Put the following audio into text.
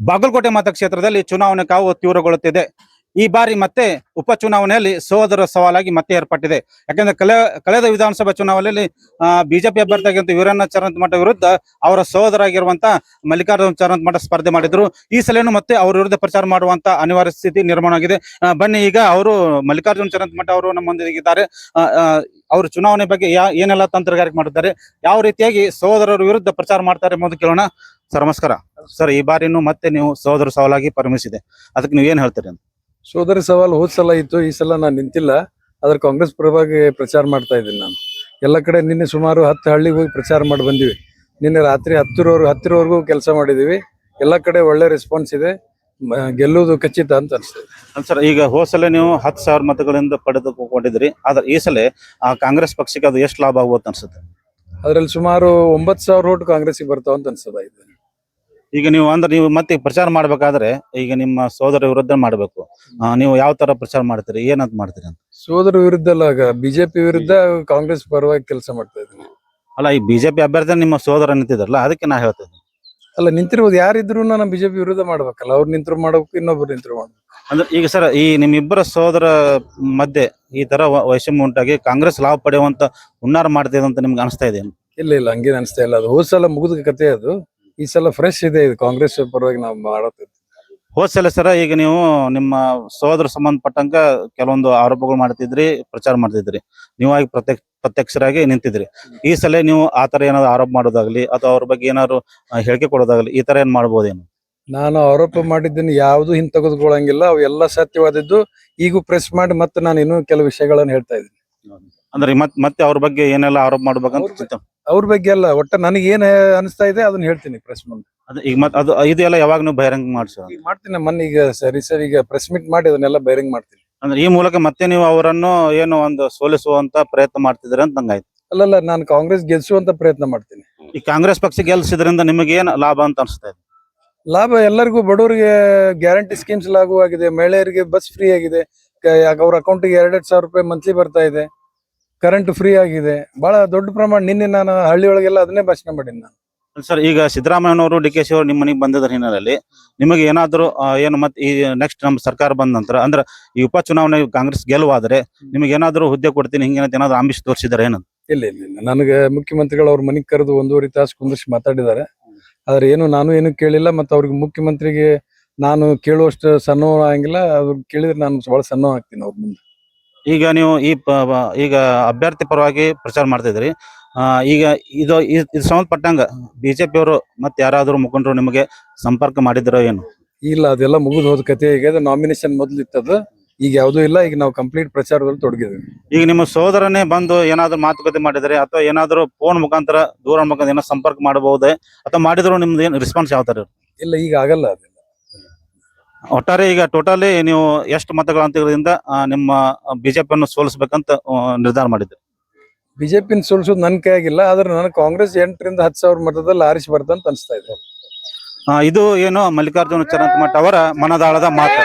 ಬಾಗಲಕೋಟೆ ಮತಕ್ಷೇತ್ರದಲ್ಲಿ ಚುನಾವಣೆ ಕಾವು ತೀವ್ರಗೊಳ್ಳುತ್ತಿದೆ. ಈ ಬಾರಿ ಮತ್ತೆ ಉಪಚುನಾವಣೆಯಲ್ಲಿ ಸೋದರ ಸವಾಲಾಗಿ ಮತ್ತೆ ಏರ್ಪಟ್ಟಿದೆ. ಯಾಕಂದ್ರೆ ಕಳೆದ ವಿಧಾನಸಭಾ ಚುನಾವಣೆಯಲ್ಲಿ ಬಿಜೆಪಿ ಅಭ್ಯರ್ಥಿಯಾಗಿರುವಂತ ವೀರಣ್ಣ ಚರಂತಮಠ ವಿರುದ್ಧ ಅವರ ಸಹೋದರಾಗಿರುವಂತ ಮಲ್ಲಿಕಾರ್ಜುನ ಚರಂತಮಠ ಸ್ಪರ್ಧೆ ಮಾಡಿದ್ರು. ಈ ಸಲನು ಮತ್ತೆ ಅವರ ವಿರುದ್ಧ ಪ್ರಚಾರ ಮಾಡುವಂತ ಅನಿವಾರ್ಯ ಸ್ಥಿತಿ ನಿರ್ಮಾಣ ಆಗಿದೆ. ಬನ್ನಿ, ಈಗ ಅವರು ಮಲ್ಲಿಕಾರ್ಜುನ ಚರಂತಮಠ ಅವರು ನಮ್ಮೊಂದಿಗಿದ್ದಾರೆ. ಅವರು ಚುನಾವಣೆ ಬಗ್ಗೆ ಏನೆಲ್ಲ ತಂತ್ರಗಾರಿಕೆ ಮಾಡುತ್ತಾರೆ, ಯಾವ ರೀತಿಯಾಗಿ ಸಹೋದರರ ವಿರುದ್ಧ ಪ್ರಚಾರ ಮಾಡ್ತಾರೆ ಎಂಬುದು ಕೇಳೋಣ. ಸರ್ ನಮಸ್ಕಾರ. ಸರ್, ಈ ಬಾರಿನೂ ಮತ್ತೆ ನೀವು ಸಹೋದರ ಸವಾಲಾಗಿ ಪರಿಗಣಿಸಿದೆ, ಅದಕ್ಕೆ ನೀವು ಏನ್ ಹೇಳ್ತೀರಿ ಅಂತ? ಸೋದರಿ ಸವಾಲು ಹೋದ್ ಸಲ ಇತ್ತು, ಈ ಸಲ ನಾನು ನಿಂತಿಲ್ಲ. ಆದ್ರೆ ಕಾಂಗ್ರೆಸ್ ಪರವಾಗಿ ಪ್ರಚಾರ ಮಾಡ್ತಾ ಇದ್ದೀನಿ. ನಾನು ಎಲ್ಲ ಕಡೆ ನಿನ್ನೆ ಸುಮಾರು 10 ಹಳ್ಳಿಗೆ ಹೋಗಿ ಪ್ರಚಾರ ಮಾಡಿ ಬಂದಿವಿ. ನಿನ್ನೆ ರಾತ್ರಿ 10ರವರೆಗೂ ಕೆಲಸ ಮಾಡಿದೀವಿ. ಎಲ್ಲ ಕಡೆ ಒಳ್ಳೆ ರೆಸ್ಪಾನ್ಸ್ ಇದೆ. ಗೆಲ್ಲುವುದು ಖಚಿತ ಅಂತ ಅನ್ಸ್ತದೆ. ಸರ್, ಈಗ ಹೋದ ಸಲ ನೀವು 10,000 ಮತಗಳಿಂದ ಪಡೆದುಕೊಂಡಿದ್ರಿ. ಆದ್ರೆ ಈ ಸಲ ಕಾಂಗ್ರೆಸ್ ಪಕ್ಷಕ್ಕೆ ಅದು ಎಷ್ಟು ಲಾಭ ಆಗುತ್ತೆ ಅನ್ಸುತ್ತೆ? ಅದ್ರಲ್ಲಿ ಸುಮಾರು 9,000 ಓಟ್ ಕಾಂಗ್ರೆಸ್ಗೆ ಬರ್ತಾವ ಅಂತ ಅನ್ಸದ. ಈಗ ನೀವು ಮತ್ತೆ ಪ್ರಚಾರ ಮಾಡ್ಬೇಕಾದ್ರೆ ಈಗ ನಿಮ್ಮ ಸೋದರ ವಿರುದ್ಧ ಮಾಡ್ಬೇಕು. ನೀವು ಯಾವ ತರ ಪ್ರಚಾರ ಮಾಡ್ತೀರಿ, ಏನಂತ ಮಾಡ್ತೀರಿ ಅಂತ? ಸೋದರ ವಿರುದ್ಧ ಅಲ್ಲ, ಬಿಜೆಪಿ ವಿರುದ್ಧ ಕಾಂಗ್ರೆಸ್ ಪರವಾಗಿ ಕೆಲಸ ಮಾಡ್ತಾ ಇದ್ದೀನಿ. ಅಲ್ಲ, ಈ ಬಿಜೆಪಿ ಅಭ್ಯರ್ಥಿ ನಿಮ್ಮ ಸೋದರ ನಿಂತಿದ್ರಲ್ಲ, ಅದಕ್ಕೆ ನಾ ಹೇಳ್ತೇನೆ. ಅಲ್ಲ, ನಿಂತಿರುವುದು ಯಾರಿದ್ರು ನಾನು ಬಿಜೆಪಿ ವಿರುದ್ಧ ಮಾಡ್ಬೇಕಲ್ಲ. ಅವ್ರು ನಿಂತರು ಮಾಡ್ಬೇಕು, ಇನ್ನೊಬ್ರು ನಿಂತರು ಮಾಡ್ಬೇಕು. ಅಂದ್ರೆ ಈಗ ಸರ್, ಈ ನಿಮ್ಮಿಬ್ಬರ ಸೋದರ ಮಧ್ಯೆ ಈ ತರ ವೈಷಮ್ಯ ಉಂಟಾಗಿ ಕಾಂಗ್ರೆಸ್ ಲಾಭ ಪಡೆಯುವಂತ ಹುನ್ನಾರ ಮಾಡ್ತಿದೆ ಅಂತ ನಿಮ್ಗೆ ಅನಿಸ್ತಾ ಇದೆ? ಇಲ್ಲ ಹಂಗೇನ್ ಅನಿಸ್ತಾ ಇಲ್ಲ. ಅದು ಹೋದ್ ಸಲ ಮುಗಿದ ಕತೆ. ಅದು ಈ ಸಲ ಫ್ರೆಶ್ ಇದೆ. ಇದು ಕಾಂಗ್ರೆಸ್ ಪರವಾಗಿ ನಾವು ಮಾಡತ್ತಿದ್ವಿ. ಹೋದ್ ಸಲ ಸರ ಈಗ ನೀವು ನಿಮ್ಮ ಸೋದರ ಸಂಬಂಧಪಟ್ಟಂಗ ಕೆಲವೊಂದು ಆರೋಪಗಳು ಮಾಡ್ತಿದ್ರಿ, ಪ್ರಚಾರ ಮಾಡ್ತಿದ್ರಿ, ನೀವಾಗಿ ಪ್ರತ್ಯಕ್ಷರಾಗಿ ನಿಂತಿದ್ರಿ. ಈ ಸಲ ನೀವು ಆತರ ಏನಾದ್ರು ಆರೋಪ ಮಾಡೋದಾಗ್ಲಿ ಅಥವಾ ಅವ್ರ ಬಗ್ಗೆ ಏನಾದ್ರು ಹೇಳಿಕೆ ಕೊಡೋದಾಗ್ಲಿ, ಈ ತರ ಏನ್ ಮಾಡ್ಬೋದೇನು? ನಾನು ಆರೋಪ ಮಾಡಿದ್ದೀನಿ, ಯಾವ್ದು ಹಿಂದ್ ತೆಗೆದುಕೊಳ್ಳಂಗಿಲ್ಲ. ಅವು ಎಲ್ಲ ಸತ್ಯವಾದದ್ದು. ಈಗೂ ಪ್ರೆಸ್ ಮಾಡಿ ಮತ್ತೆ ನಾನು ಇನ್ನೂ ಕೆಲವು ವಿಷಯಗಳನ್ನ ಹೇಳ್ತಾ ಇದ್ದೀನಿ. ಅಂದ್ರೆ ಮತ್ತೆ ಅವ್ರ ಬಗ್ಗೆ ಏನೆಲ್ಲ ಆರೋಪ ಮಾಡ್ಬೇಕಂತ? ಅವ್ರ ಬಗ್ಗೆ ಅಲ್ಲ, ಒಟ್ಟ ನನಗೆ ಏನ್ ಅನಿಸ್ತಾ ಇದೆ ಅದನ್ನ ಹೇಳ್ತೀನಿ ಪ್ರೆಸ್ ಮುಂದೆ. ಈಗ ಅದು ಇದೆಲ್ಲ ಯಾವಾಗ ನೀವು ಬಹಿರಂಗ ಮಾಡ್ತೀನಿ. ಮೊನ್ನೆ ಈಗ ಈಗ ಪ್ರೆಸ್ ಮೀಟ್ ಮಾಡಿ ಅದನ್ನೆಲ್ಲ ಬಹಿರಂಗ ಮಾಡ್ತೀನಿ. ಅಂದ್ರೆ ಈ ಮೂಲಕ ಮತ್ತೆ ನೀವು ಅವರನ್ನು ಏನು ಒಂದು ಸೋಲಿಸುವಂತ ಪ್ರಯತ್ನ ಮಾಡ್ತಿದ್ರಿ ಅಂತ ನಂಗಾಯ್ತು. ಅಲ್ಲಲ್ಲ, ನಾನು ಕಾಂಗ್ರೆಸ್ ಗೆಲ್ಸುವಂತ ಪ್ರಯತ್ನ ಮಾಡ್ತೀನಿ. ಈ ಕಾಂಗ್ರೆಸ್ ಪಕ್ಷ ಗೆಲ್ಸಿದ್ರಿಂದ ನಿಮಗೆ ಏನ್ ಲಾಭ ಅಂತ ಅನಿಸ್ತಾ ಇದೆ? ಲಾಭ ಎಲ್ಲರಿಗೂ, ಬಡವರಿಗೆ ಗ್ಯಾರಂಟಿ ಸ್ಕೀಮ್ಸ್ ಲಾಗು ಆಗಿದೆ, ಮಹಿಳೆಯರಿಗೆ ಬಸ್ ಫ್ರೀ ಆಗಿದೆ, ಅವ್ರ ಅಕೌಂಟ್ಗೆ 2,000 ರೂಪಾಯಿ ಮಂತ್ಲಿ ಬರ್ತಾ ಇದೆ, ಕರೆಂಟ್ ಫ್ರೀ ಆಗಿದೆ. ಬಹಳ ದೊಡ್ಡ ಪ್ರಮಾಣ. ನಿನ್ನೆ ನಾನು ಹಳ್ಳಿ ಒಳಗೆಲ್ಲ ಅದನ್ನೇ ಭಾಷಣ ಮಾಡೀನಿ ನಾನು. ಸರ್, ಈಗ ಸಿದ್ದರಾಮಯ್ಯನವರು, DK ಅವರು ನಿಮ್ಮ ಮನೆಗೆ ಬಂದಿದ್ರ ಹಿನ್ನೆಲೆಯಲ್ಲಿ ನಿಮಗೆ ಏನಾದ್ರು ಏನು ಮತ್ತೆ ಈ ನೆಕ್ಸ್ಟ್ ನಮ್ಮ ಸರ್ಕಾರ ಬಂದ ನಂತರ ಅಂದ್ರೆ ಈ ಉಪಚುನಾವಣೆ ಕಾಂಗ್ರೆಸ್ ಗೆಲುವಾದ್ರೆ ನಿಮಗೆ ಏನಾದ್ರು ಹುದ್ದೆ ಕೊಡ್ತೀನಿ ಹಿಂಗೇನಾದ್ರು ಏನಾದ್ರು ಆಮಿಷ ತೋರಿಸಿದಾರೆ ಏನಂತ? ಇಲ್ಲ, ನನಗೆ ಮುಖ್ಯಮಂತ್ರಿಗಳು ಅವ್ರ ಮನೆಗೆ ಕರೆದು 1.5 ತಾಸು ಕುಂದಿಸಿ ಮಾತಾಡಿದ್ದಾರೆ. ಆದ್ರೆ ನಾನು ಏನು ಕೇಳಿಲ್ಲ. ಮತ್ತೆ ಅವ್ರಿಗೆ ಮುಖ್ಯಮಂತ್ರಿಗೆ ನಾನು ಕೇಳುವಷ್ಟು ಸಣ್ಣ ಆಗಿಲ್ಲ. ಅವ್ರು ಕೇಳಿದ್ರೆ ನಾನು ಬಹಳ ಸಣ್ಣ ಆಗ್ತೀನಿ ಅವ್ರ ಮುಂದೆ. ಈಗ ನೀವು ಈಗ ಅಭ್ಯರ್ಥಿ ಪರವಾಗಿ ಪ್ರಚಾರ ಮಾಡ್ತಿದ್ರಿ. ಈಗ ಇದು ಸಂಬಂಧಪಟ್ಟಂಗ ಬಿಜೆಪಿ ಅವರು ಮತ್ತೆ ಯಾರಾದ್ರೂ ಮುಖಂಡರು ನಿಮಗೆ ಸಂಪರ್ಕ ಮಾಡಿದಿರೋ ಏನು? ಇಲ್ಲ, ಅದೆಲ್ಲ ಮುಗಿದು ಹೋದ ಕತೆ. ಈಗ ನಾಮಿನೇಷನ್ ಮೊದಲು ಇತ್ತದು, ಈಗ ಯಾವುದೂ ಇಲ್ಲ. ಈಗ ನಾವು ಕಂಪ್ಲೀಟ್ ಪ್ರಚಾರದಲ್ಲಿ ತೊಡಗಿದ್ವಿ. ಈಗ ನಿಮ್ಮ ಸೋದರನೇ ಬಂದು ಏನಾದ್ರು ಮಾತುಕತೆ ಮಾಡಿದ್ರೆ ಅಥವಾ ಏನಾದ್ರು ಫೋನ್ ಮುಖಾಂತರ ದೂರ ಮುಖಾಂತರ ಏನೋ ಸಂಪರ್ಕ ಮಾಡಬಹುದೇ ಅಥವಾ ಮಾಡಿದ್ರು ನಿಮ್ದು ಏನು ರೆಸ್ಪಾನ್ಸ್ ಯಾವ ತರ? ಇಲ್ಲ, ಈಗ ಆಗಲ್ಲ. ಅದೆಲ್ಲ ಒಟ್ಟಾರೆ ಈಗ ಟೋಟಲಿ ನೀವು ಎಷ್ಟು ಮತಗಳ ಅಂತರದಿಂದ ನಿಮ್ಮ ಬಿಜೆಪಿಯನ್ನು ಸೋಲಿಸಬೇಕಂತ ನಿರ್ಧಾರ ಮಾಡಿದ್ರಿ? ಬಿಜೆಪಿನ ಸೋಲಿಸೋದು ನನ್ನ ಕೈಯಾಗಿಲ್ಲ. ಆದ್ರೆ ನನಗೆ ಕಾಂಗ್ರೆಸ್ 8,000 ರಿಂದ 10,000 ಮತದಲ್ಲಿ ಆರಿಸಿ ಬರ್ತಂತ ಅನಿಸ್ತಾ ಇದೆ. ಇದು ಏನು ಮಲ್ಲಿಕಾರ್ಜುನ ಚರಂತಮಠ ಅವರ ಮನದಾಳದ ಮಾತು.